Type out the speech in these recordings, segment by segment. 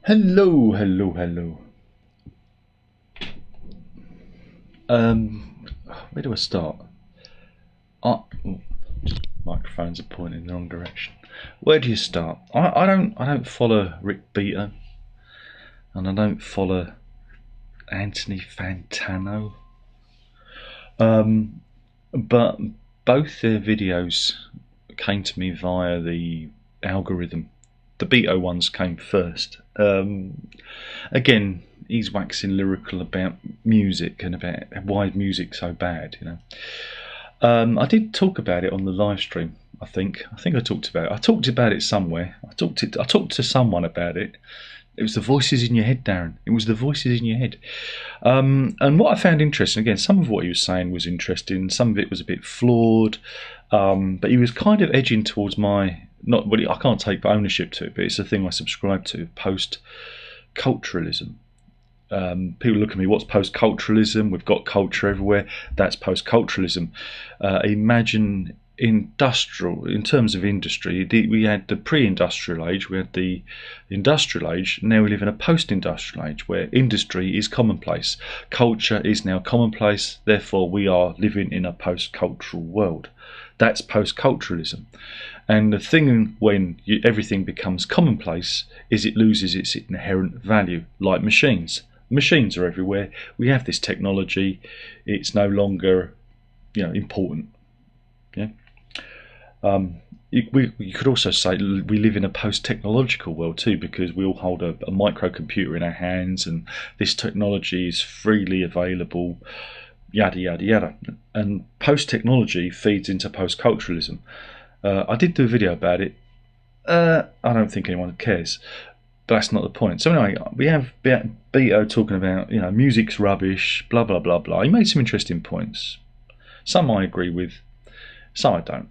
Hello, hello, hello. Where do I start? Oh, microphones are pointing in the wrong direction. Where do you start? I don't follow Rick Beato, and I don't follow Antony Fantano. But both their videos came to me via the algorithm. The Beato ones came first. Again, he's waxing lyrical about music and about why music's so bad. I did talk about it on the live stream. I think I talked about it. I talked about it somewhere. I talked to someone about it. It was the voices in your head, Darren. It was the voices in your head. And what I found interesting, again, some of what he was saying was interesting. Some of it was a bit flawed, but he was kind of edging towards my not. Well, I can't take ownership to it, but it's a thing I subscribe to. Post-culturalism. People look at me, what's post-culturalism? We've got culture everywhere. That's post-culturalism. Imagine industrial, in terms of industry, we had the pre-industrial age, we had the industrial age. Now we live in a post-industrial age where industry is commonplace, culture is now commonplace, therefore we are living in a post-cultural world. That's post-culturalism. And the thing when everything becomes commonplace is it loses its inherent value, like machines. Machines are everywhere. We have this technology. It's no longer, important. Yeah. You could also say we live in a post-technological world too, because we all hold a microcomputer in our hands, and this technology is freely available. Yada yada yada. And post-technology feeds into post-culturalism. I did do a video about it. I don't think anyone cares. But that's not the point. So anyway, we have Beato talking about music's rubbish, blah blah blah blah. He made some interesting points. Some I agree with, some I don't.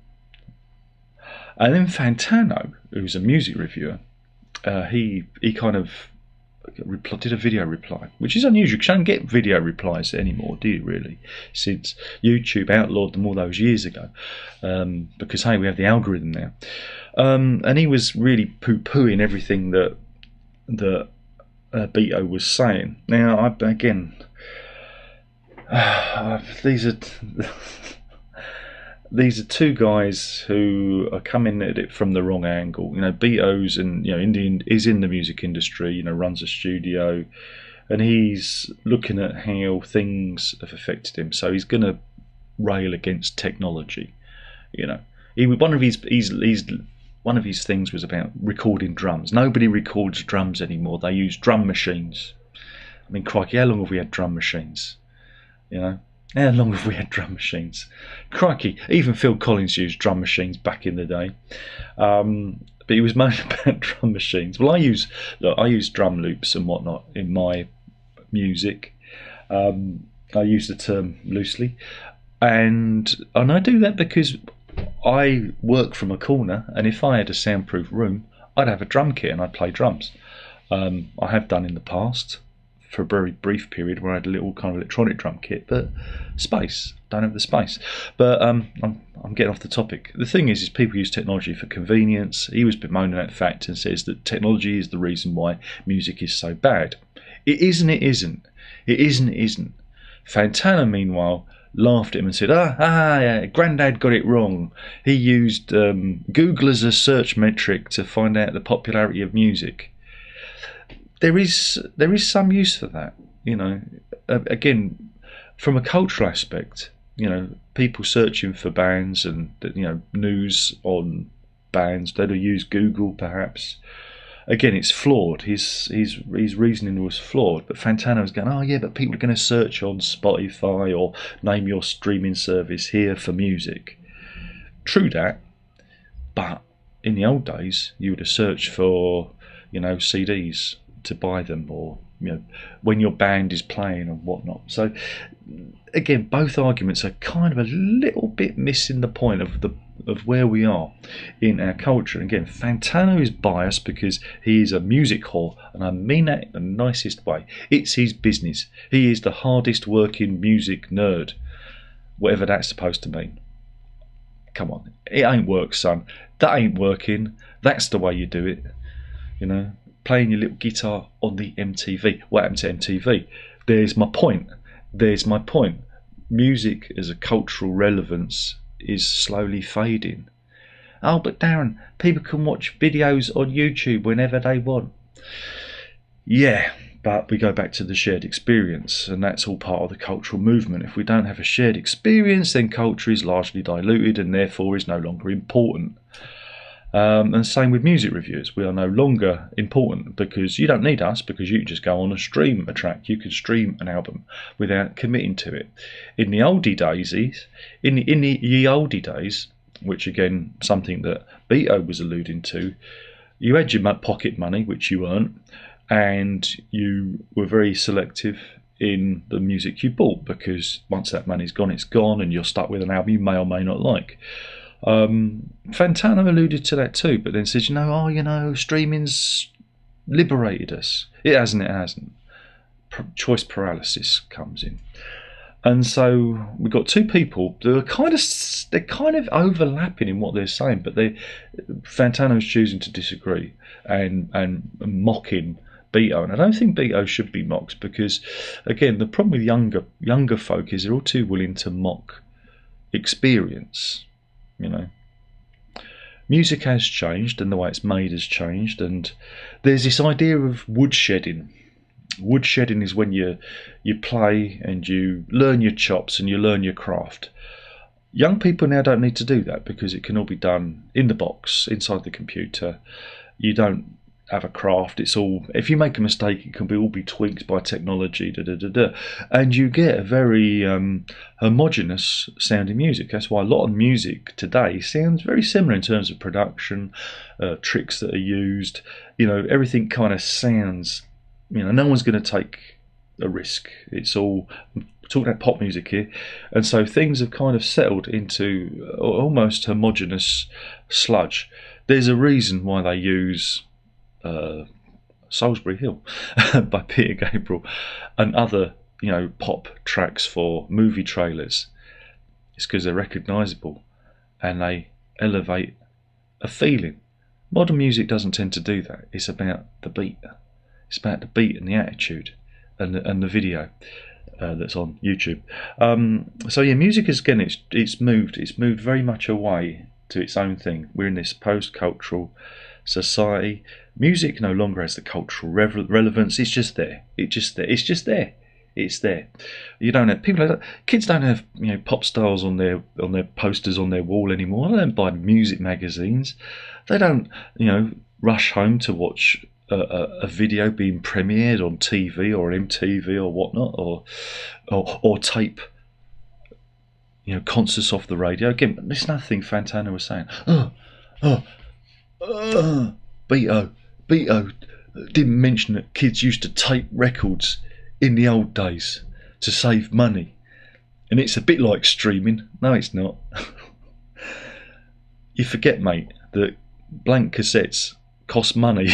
And then Fantano, who's a music reviewer, he kind of did a video reply, which is unusual because you don't get video replies anymore, do you really? Since YouTube outlawed them all those years ago, because hey, we have the algorithm now. And he was really poo-pooing everything that Beato was saying. Now, these are two guys who are coming at it from the wrong angle. Beato's is in the music industry. Runs a studio, and he's looking at how things have affected him. So he's going to rail against technology. One of his things was about recording drums. Nobody records drums anymore. They use drum machines. I mean, crikey, how long have we had drum machines? How long have we had drum machines? Crikey, even Phil Collins used drum machines back in the day. But he was moaning about drum machines. Well, I use drum loops and whatnot in my music. I use the term loosely. And I do that because I work from a corner, and if I had a soundproof room, I'd have a drum kit and I'd play drums. I have done in the past, for a very brief period, where I had a little kind of electronic drum kit, but don't have the space. But I'm getting off the topic. The thing is people use technology for convenience. He was bemoaning that fact and says that technology is the reason why music is so bad. It isn't. It isn't. It isn't. It isn't. Fantano, meanwhile, laughed at him and said, yeah, Grandad got it wrong. He used Google as a search metric to find out the popularity of music. There is some use for that, again, from a cultural aspect, people searching for bands and news on bands, they'll use Google perhaps. Again, it's flawed. His reasoning was flawed. But Fantano's going, oh yeah, but people are going to search on Spotify or name your streaming service here for music. True that, but in the old days, you would have searched for CDs to buy them, or when your band is playing and whatnot. So again, both arguments are kind of a little bit missing the point of where we are in our culture. And again, Fantano is biased because he is a music whore, and I mean that in the nicest way. It's his business. He is the hardest working music nerd, whatever that's supposed to mean. Come on, it ain't work, son. That ain't working. That's the way you do it. playing your little guitar on the MTV. What happened to MTV? There's my point. Music as a cultural relevance is slowly fading. Oh, but Darren, people can watch videos on YouTube whenever they want. Yeah, but we go back to the shared experience, and that's all part of the cultural movement. If we don't have a shared experience, then culture is largely diluted and therefore is no longer important. And same with music reviews. We are no longer important because you don't need us, because you can just go on and stream a track. You can stream an album without committing to it. In the oldie days, which again, something that Beato was alluding to, you had your pocket money, which you earned, and you were very selective in the music you bought, because once that money's gone, it's gone, and you're stuck with an album you may or may not like. Fantano alluded to that too, but then says, streaming's liberated us. It hasn't. Choice paralysis comes in. And so we've got two people that are they're kind of overlapping in what they're saying, but Fantano's choosing to disagree and mocking Beato. And I don't think Beato should be mocked, because again, the problem with younger folk is they're all too willing to mock experience. Music has changed, and the way it's made has changed, and there's this idea of woodshedding. Woodshedding is when you play and you learn your chops and you learn your craft. Young people now don't need to do that, because it can all be done in the box, inside the computer. You don't have a craft. It's all, if you make a mistake, it can all be tweaked by technology, and you get a very homogenous sounding music. That's why a lot of music today sounds very similar in terms of production, tricks that are used. Everything kind of sounds. No one's going to take a risk. It's all, we're talking about pop music here, and so things have kind of settled into almost homogenous sludge. There's a reason why they use Salisbury Hill by Peter Gabriel and other pop tracks for movie trailers. It's because they're recognisable and they elevate a feeling. Modern music doesn't tend to do that. It's about the beat. It's about the beat and the attitude and the video that's on YouTube. So yeah, music is, again, it's moved very much away to its own thing. We're in this post-cultural society. Music no longer has the cultural relevance. It's just there. It's there. You don't have kids don't have pop stars on their posters on their wall anymore. They don't buy music magazines. They don't rush home to watch a video being premiered on TV or MTV or whatnot, or tape concerts off the radio. Again, there's nothing Fantano was saying. Beato didn't mention that kids used to tape records in the old days to save money, and it's a bit like streaming. No, it's not. You forget, mate, that blank cassettes cost money.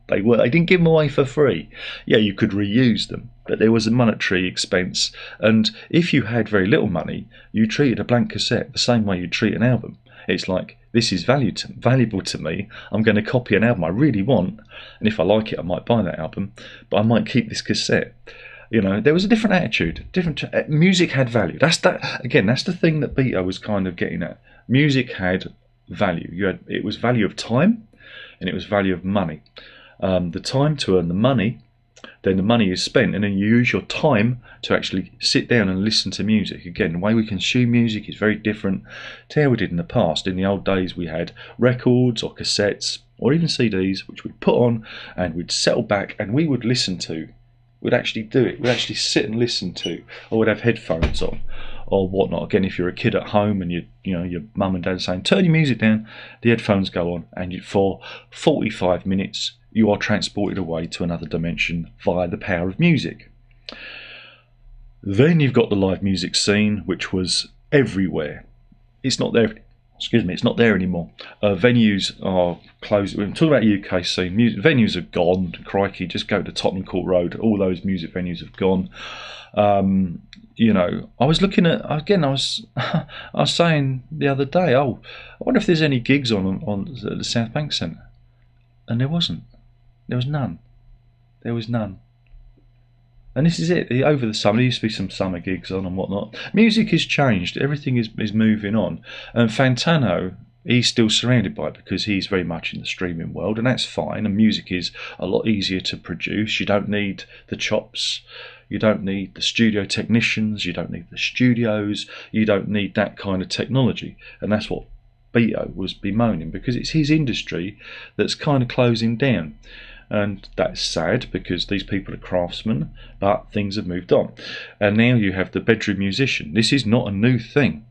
They didn't give them away for free. Yeah, you could reuse them, but there was a monetary expense, and if you had very little money, you treated a blank cassette the same way you treat an album. It's like, this is valuable to me. I'm going to copy an album I really want, and if I like it, I might buy that album, but I might keep this cassette. There was a different attitude. Music had value. That's the thing that Beato was kind of getting at. Music had value. It was value of time, and it was value of money. The time to earn the money, then the money is spent, and then you use your time to actually sit down and listen to music. Again, the way we consume music is very different to how we did in the past. In the old days, we had records or cassettes or even CDs, which we'd put on and we'd settle back and we would listen to. We'd actually do it. We'd actually sit and listen to, or we'd have headphones on or whatnot. Again, if you're a kid at home and your mum and dad are saying, turn your music down, the headphones go on, and for 45 minutes you are transported away to another dimension via the power of music. Then you've got the live music scene, which was everywhere. It's not there. It's not there anymore. Venues are closed. We're talking about UK scene. Venues are gone. Crikey, just go to Tottenham Court Road. All those music venues have gone. I was looking at, again, I was saying the other day, I wonder if there's any gigs on the South Bank Centre, and there wasn't. There was none. There was none. And this is it. Over the summer, there used to be some summer gigs on and whatnot. Music has changed. Everything is moving on. And Fantano, he's still surrounded by it because he's very much in the streaming world, and that's fine. And music is a lot easier to produce. You don't need the chops. You don't need the studio technicians. You don't need the studios. You don't need that kind of technology. And that's what Beato was bemoaning, because it's his industry that's kind of closing down. And that's sad because these people are craftsmen, but things have moved on. And now you have the bedroom musician. This is not a new thing.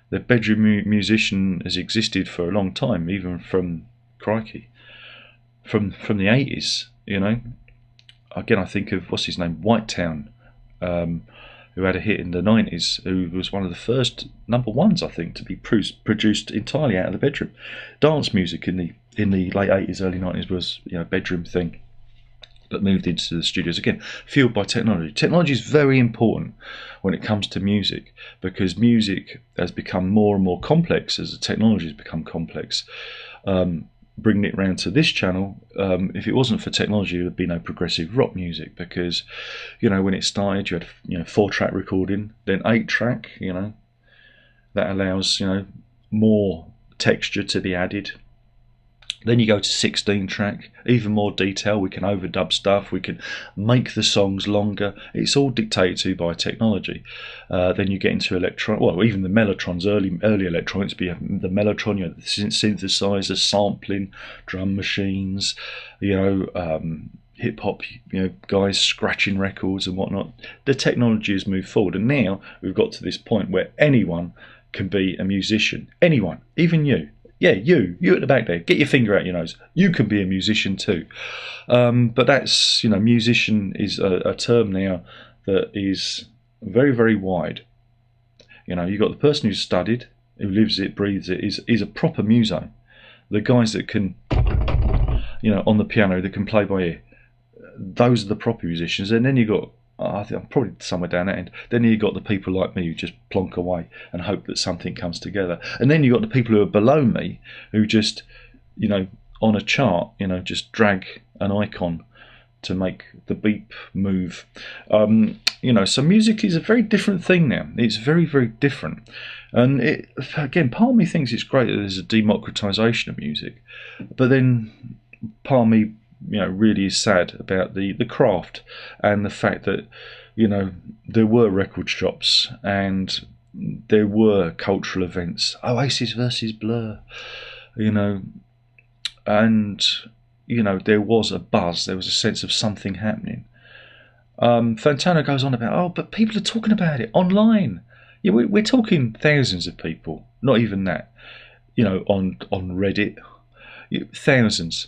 The bedroom musician has existed for a long time, even from crikey, from the 80s. You know, again, I think of what's his name, Whitetown, who had a hit in the 90s, who was one of the first number ones, I think, to be produced entirely out of the bedroom. Dance music in the late 80s, early 90s was, you know, a bedroom thing that moved into the studios, again, fueled by technology. Technology is very important when it comes to music, because music has become more and more complex as the technology has become complex. Bringing it round to this channel, if it wasn't for technology, there would be no progressive rock music, because, you know, when it started, you had, you know, 4-track recording, then 8-track, you know, that allows, you know, more texture to be added. Then you go to 16-track, even more detail. We can overdub stuff. We can make the songs longer. It's all dictated to by technology. Then you get into well, even the mellotrons, early electronics. But you have the mellotron, you have the synthesizer, sampling, drum machines, you know, hip hop, you know, guys scratching records and whatnot. The technology has moved forward, and now we've got to this point where anyone can be a musician. Anyone, even you. Yeah, you at the back there, get your finger out your nose. You can be a musician too. But that's, you know, musician is a term now that is very, very wide. You know, you've got the person who's studied, who lives it, breathes it, is a proper muso. The guys that can, you know, on the piano, that can play by ear. Those are the proper musicians. And then you've got, I think I'm probably somewhere down that end. Then you've got the people like me who just plonk away and hope that something comes together. And then you've got the people who are below me who just, you know, on a chart, you know, just drag an icon to make the beep move. You know, so music is a very different thing now. It's very, very different. And it, again, part of me thinks it's great that there's a democratization of music, but then part of me, you know, really is sad about the craft and the fact that, you know, there were record shops and there were cultural events, Oasis versus Blur, you know, and, you know, there was a buzz, there was a sense of something happening. Fantano goes on about, oh, but people are talking about it online. Yeah, we're talking thousands of people, not even that, you know, on Reddit, thousands.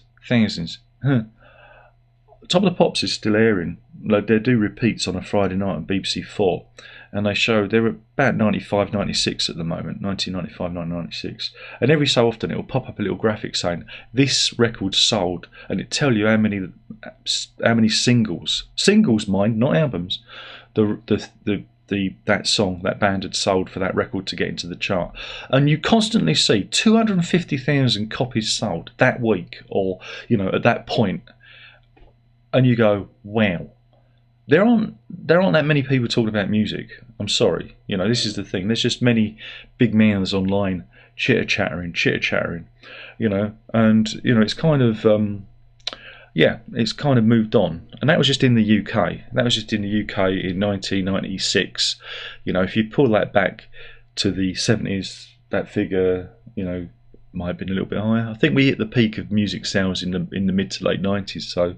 Top of the Pops is still airing. Like, they do repeats on a Friday night on BBC 4, and they show they're about 95, 96 at the moment, 1995, 1996. And every so often it will pop up a little graphic saying this record sold, and it tell you how many singles, mind, not albums, that song, that band had sold for that record to get into the chart. And you constantly see 250,000 copies sold that week, or, you know, at that point. And you go, wow, there aren't that many people talking about music. I'm sorry, you know, this is the thing. There's just many big mouths online chitter chattering, you know, and, you know, it's kind of it's kind of moved on. And that was just in the UK. That was just in the UK in 1996. You know, if you pull that back to the 70s, that figure, you know, might have been a little bit higher. I think we hit the peak of music sales in the mid to late 90s. So,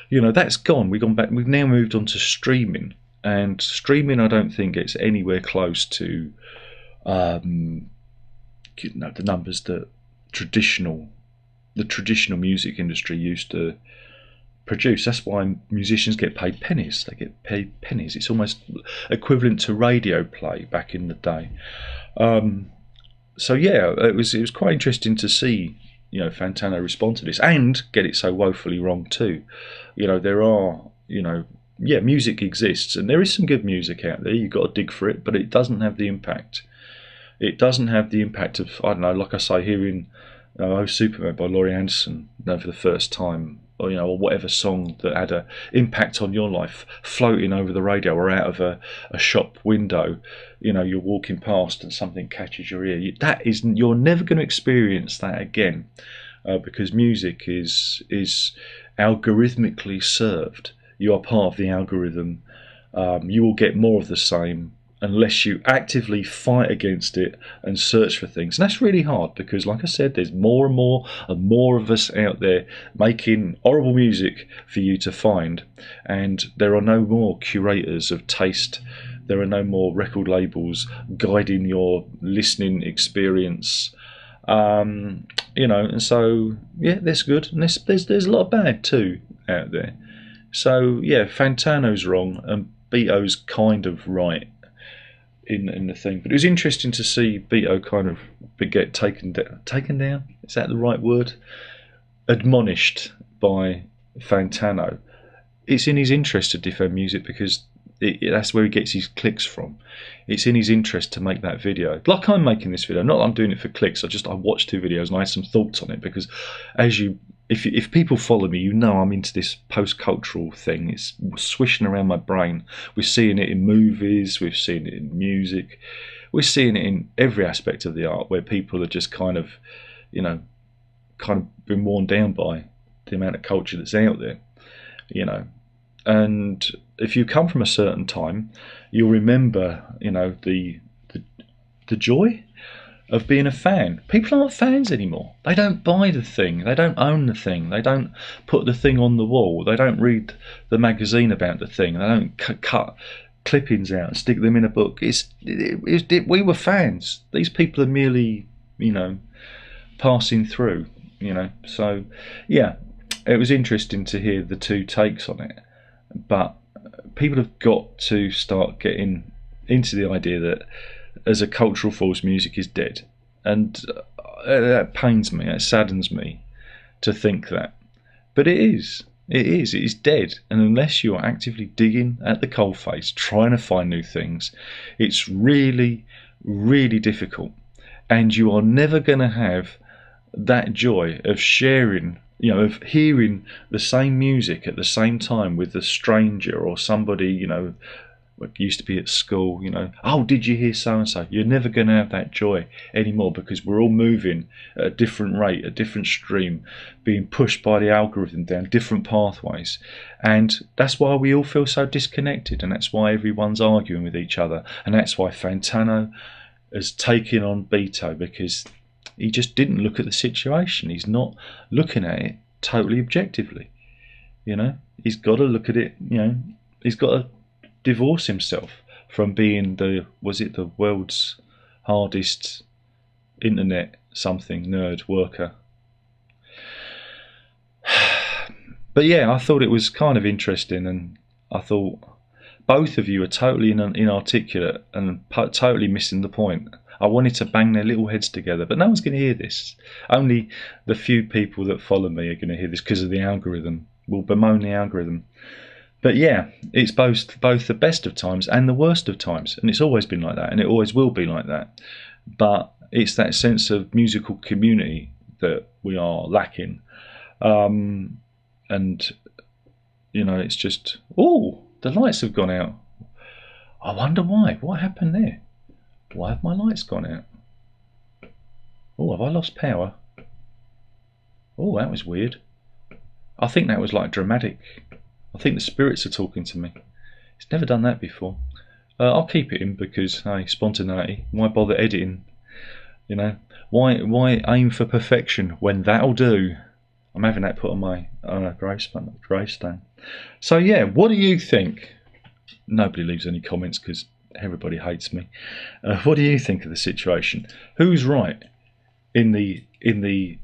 you know, that's gone. We've gone back. We've now moved on to streaming, and streaming, I don't think it's anywhere close to, you know, the numbers that the traditional music industry used to produce. That's why musicians get paid pennies. They get paid pennies. It's almost equivalent to radio play back in the day. So yeah, it was quite interesting to see, you know, Fantano respond to this and get it so woefully wrong too. You know, there are, you know, yeah, music exists and there is some good music out there. You've got to dig for it, but it doesn't have the impact. It doesn't have the impact of, I don't know, like I say, hearing Oh Superman by Laurie Anderson, for the first time, or or whatever song that had a impact on your life, floating over the radio or out of a shop window. You're walking past and something catches your ear. You're never going to experience that again, because music is algorithmically served. You are part of the algorithm. You will get more of the same unless you actively fight against it and search for things. And that's really hard because, like I said, there's more and more of us out there making horrible music for you to find. And there are no more curators of taste. There are no more record labels guiding your listening experience. And so, yeah, that's good. And there's a lot of bad too out there. So, yeah, Fantano's wrong and Beato's kind of right in the thing. But it was interesting to see Beato kind of get taken down. Is that the right word? Admonished by Fantano. It's in his interest to defend music because that's where he gets his clicks from. It's in his interest to make that video. Like I'm making this video, not that I'm doing it for clicks. I watched 2 videos and I had some thoughts on it because, if people follow me, I'm into this post-cultural thing. It's swishing around my brain. We're seeing it in movies, we've seen it in music, we're seeing it in every aspect of the art where people are just kind of been worn down by the amount of culture that's out there, And if you come from a certain time, you'll remember, the joy of being a fan. People aren't fans anymore. They don't buy the thing. They don't own the thing. They don't put the thing on the wall. They don't read the magazine about the thing. They don't cut clippings out and stick them in a book. We were fans. These people are merely, passing through. So yeah, it was interesting to hear the 2 takes on it. But people have got to start getting into the idea that as a cultural force, music is dead. And that pains me, it saddens me to think that. But it is dead. And unless you're actively digging at the coalface, trying to find new things, it's really, really difficult. And you are never going to have that joy of sharing, of hearing the same music at the same time with a stranger or somebody, what used to be at school, oh, did you hear so and so? You're never going to have that joy anymore because we're all moving at a different rate, a different stream, being pushed by the algorithm down different pathways. And that's why we all feel so disconnected, and that's why everyone's arguing with each other. And that's why Fantano has taken on Beato, because he just didn't look at the situation. He's not looking at it totally objectively. He's got to look at it, he's got to divorce himself from being the world's hardest internet nerd worker. But yeah, I thought it was kind of interesting, and I thought both of you are totally inarticulate and totally missing the point. I wanted to bang their little heads together, but no one's going to hear this. Only the few people that follow me are going to hear this because of the algorithm. Will bemoan the algorithm. But yeah, it's both the best of times and the worst of times, and it's always been like that, and it always will be like that. But it's that sense of musical community that we are lacking, and it's just, oh, the lights have gone out. I wonder why. What happened there? Why have my lights gone out? Oh, have I lost power? Oh, that was weird. I think that was like dramatic. I think the spirits are talking to me. It's never done that before. I'll keep it in because, hey, spontaneity. Why bother editing? Why aim for perfection when that'll do? I'm having that put on my gravestone. So yeah, what do you think? Nobody leaves any comments because everybody hates me. What do you think of the situation? Who's right in the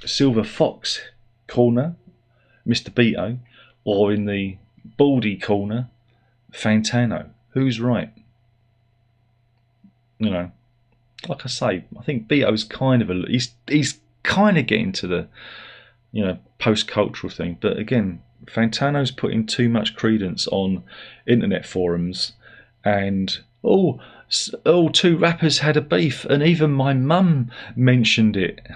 silver fox corner, Mr. Beato, or in the baldy corner, Fantano? Who's right? Like I say, I think Beato's kind of he's kind of getting to the post-cultural thing, but again, Fantano's putting too much credence on internet forums, and 2 rappers had a beef, and even my mum mentioned it.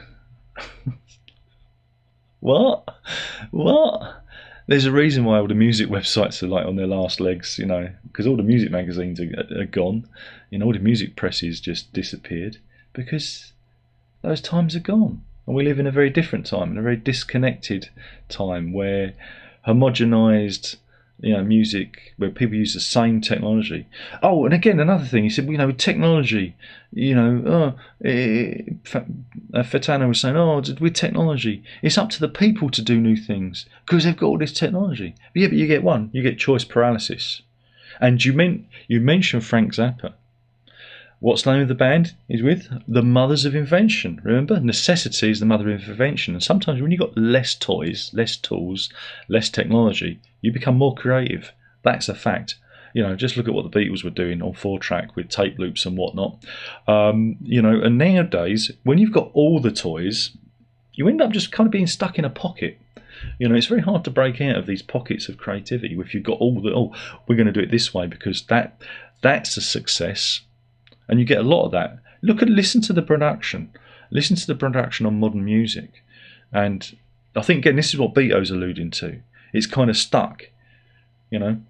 What? What? There's a reason why all the music websites are like on their last legs, you know, because all the music magazines are gone. You know, all the music presses just disappeared because those times are gone. And we live in a very different time, in a very disconnected time where homogenized, you know, music, where people use the same technology. Oh, and again, another thing, he said, you know, technology, you know, Fantano was saying, oh, with technology, it's up to the people to do new things because they've got all this technology. But yeah, but you get choice paralysis. And you mentioned Frank Zappa. What's the name of the band he's with? The Mothers of Invention. Remember? Necessity is the mother of invention. And sometimes when you've got less toys, less tools, less technology, you become more creative. That's a fact. You know, just look at what the Beatles were doing on 4-track with tape loops and whatnot. You know, and nowadays, when you've got all the toys, you end up just kind of being stuck in a pocket. You know, it's very hard to break out of these pockets of creativity if you've got all the, oh, we're going to do it this way because that's a success. And you get a lot of that. Listen to the production. Listen to the production on modern music. And I think, again, this is what Beato's alluding to. It's kind of stuck, you know.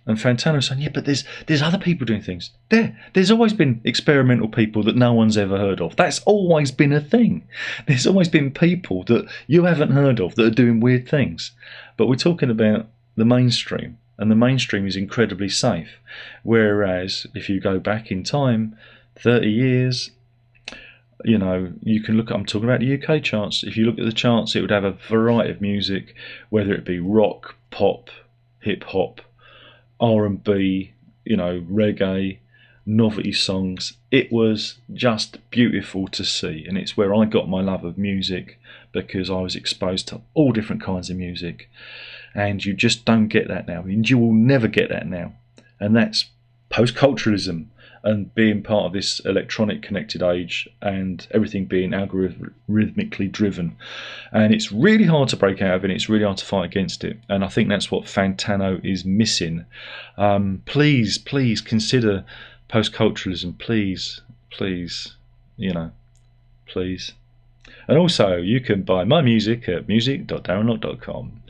And Fantano's saying, yeah, but there's other people doing things. There's always been experimental people that no one's ever heard of. That's always been a thing. There's always been people that you haven't heard of that are doing weird things. But we're talking about the mainstream. And the mainstream is incredibly safe. Whereas if you go back in time, 30 years, you know, you can look at, I'm talking about the UK charts. If you look at the charts, it would have a variety of music, whether it be rock, pop, hip hop, R&B, you know, reggae, novelty songs. It was just beautiful to see. And it's where I got my love of music because I was exposed to all different kinds of music. And you just don't get that now. And you will never get that now. And that's post-culturalism and being part of this electronic connected age and everything being algorithmically driven. And it's really hard to break out of it. It's really hard to fight against it. And I think that's what Fantano is missing. Please consider post-culturalism. Please, you know, please. And also, you can buy my music at music.darrenlock.com.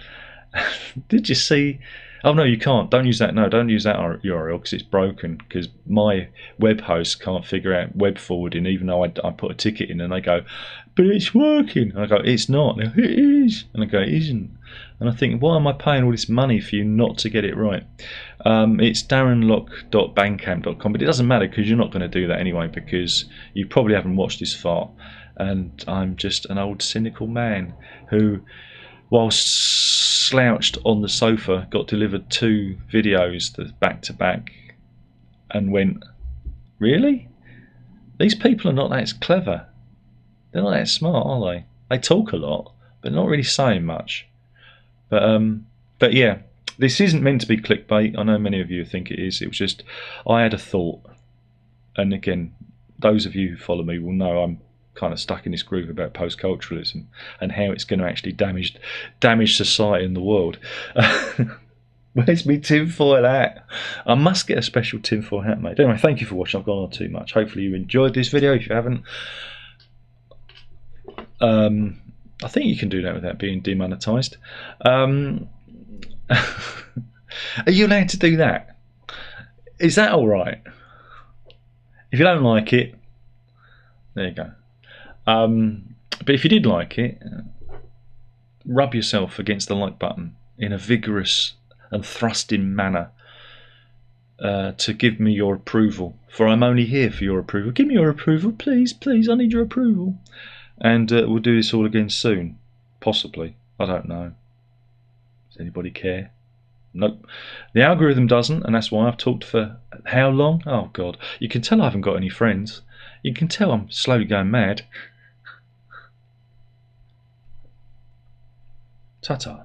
Did you see? Oh no, you can't. Don't use that. No, don't use that URL because it's broken. Because my web host can't figure out web forwarding, even though I put a ticket in, and they go, "But it's working." And I go, "It's not." And they go, "It is." And I go, "It isn't." And I think, why am I paying all this money for you not to get it right? It's darrenlock.bandcamp.com, but it doesn't matter because you're not going to do that anyway because you probably haven't watched this far, and I'm just an old cynical man who, whilst slouched on the sofa, got delivered 2 videos back to back and went, really? These people are not that clever. They're not that smart, are they? They talk a lot, but not really saying much. But yeah, this isn't meant to be clickbait. I know many of you think it is. It was just, I had a thought. And again, those of you who follow me will know I'm kind of stuck in this groove about post-culturalism and how it's going to actually damage society and the world. Where's me tinfoil hat? I must get a special tinfoil hat, mate. Anyway, thank you for watching. I've gone on too much. Hopefully you enjoyed this video. If you haven't, I think you can do that without being demonetized. Are you allowed to do that? Is that all right? If you don't like it, there you go. But if you did like it, rub yourself against the like button in a vigorous and thrusting manner to give me your approval, for I'm only here for your approval. Give me your approval, please, I need your approval. And we'll do this all again soon, possibly. I don't know. Does anybody care? Nope. The algorithm doesn't, and that's why I've talked for how long? Oh God, you can tell I haven't got any friends. You can tell I'm slowly going mad. Ta-ta.